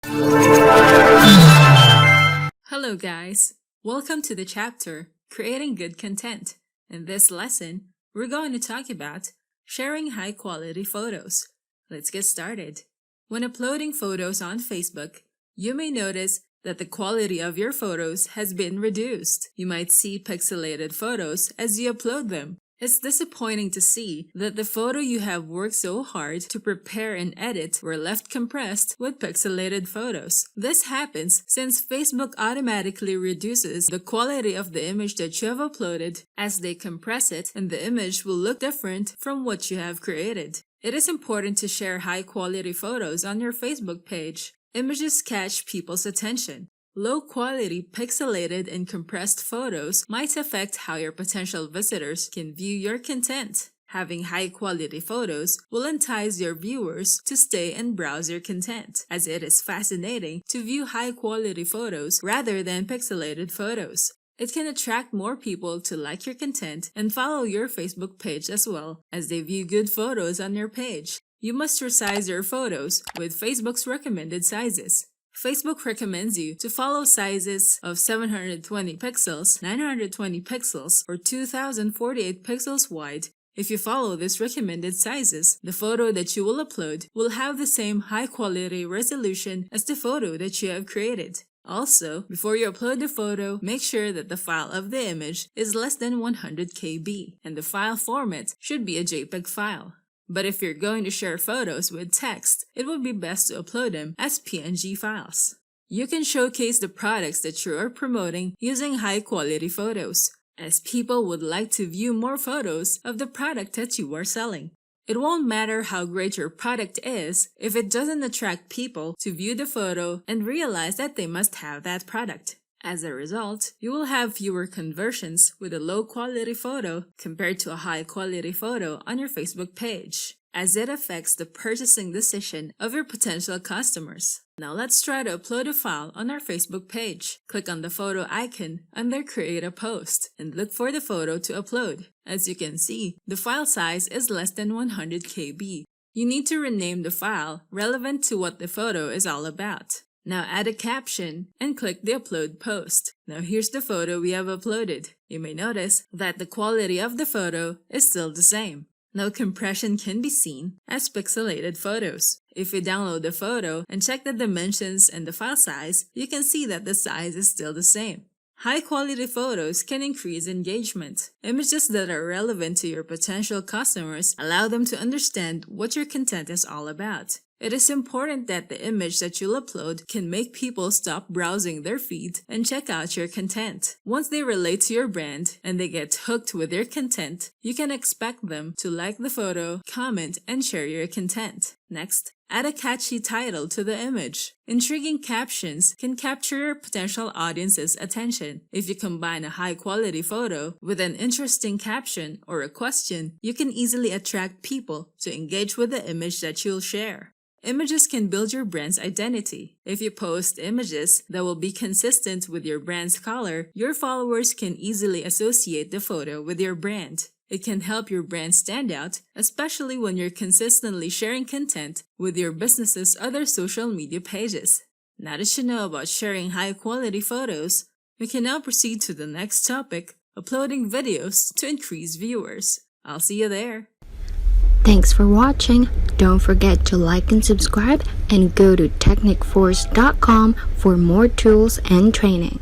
Hello guys, welcome to the chapter Creating Good Content. In this lesson, we're going to talk about sharing high quality photos. Let's get started. When uploading photos on Facebook, you may notice that the quality of your photos has been reduced. You might see pixelated photos as you upload them. It's disappointing to see that the photo you have worked so hard to prepare and edit were left compressed with pixelated photos. This happens since Facebook automatically reduces the quality of the image that you have uploaded as they compress it, and the image will look different from what you have created. It is important to share high-quality photos on your Facebook page. Images catch people's attention. Low-quality, pixelated, and compressed photos might affect how your potential visitors can view your content. Having high-quality photos will entice your viewers to stay and browse your content, as it is fascinating to view high-quality photos rather than pixelated photos. It can attract more people to like your content and follow your Facebook page as well, as they view good photos on your page. You must resize your photos with Facebook's recommended sizes. Facebook recommends you to follow sizes of 720 pixels, 920 pixels, or 2048 pixels wide. If you follow these recommended sizes, the photo that you will upload will have the same high-quality resolution as the photo that you have created. Also, before you upload the photo, make sure that the file of the image is less than 100 KB, and the file format should be a JPEG file. But if you're going to share photos with text, it would be best to upload them as PNG files. You can showcase the products that you are promoting using high-quality photos, as people would like to view more photos of the product that you are selling. It won't matter how great your product is if it doesn't attract people to view the photo and realize that they must have that product. As a result, you will have fewer conversions with a low-quality photo compared to a high-quality photo on your Facebook page, as it affects the purchasing decision of your potential customers. Now let's try to upload a file on our Facebook page. Click on the photo icon under Create a Post and look for the photo to upload. As you can see, the file size is less than 100 KB. You need to rename the file relevant to what the photo is all about. Now add a caption and click the upload post. Now here's the photo we have uploaded. You may notice that the quality of the photo is still the same. No compression can be seen as pixelated photos. If you download the photo and check the dimensions and the file size, you can see that the size is still the same. High-quality photos can increase engagement. Images that are relevant to your potential customers allow them to understand what your content is all about. It is important that the image that you'll upload can make people stop browsing their feed and check out your content. Once they relate to your brand and they get hooked with your content, you can expect them to like the photo, comment, and share your content. Next, add a catchy title to the image. Intriguing captions can capture your potential audience's attention. If you combine a high-quality photo with an interesting caption or a question, you can easily attract people to engage with the image that you'll share. Images can build your brand's identity. If you post images that will be consistent with your brand's color, your followers can easily associate the photo with your brand. It can help your brand stand out, especially when you're consistently sharing content with your business's other social media pages. Now that you know about sharing high-quality photos, we can now proceed to the next topic, uploading videos to increase viewers. I'll see you there. Thanks for watching. Don't forget to like and subscribe and go to technicforce.com for more tools and training.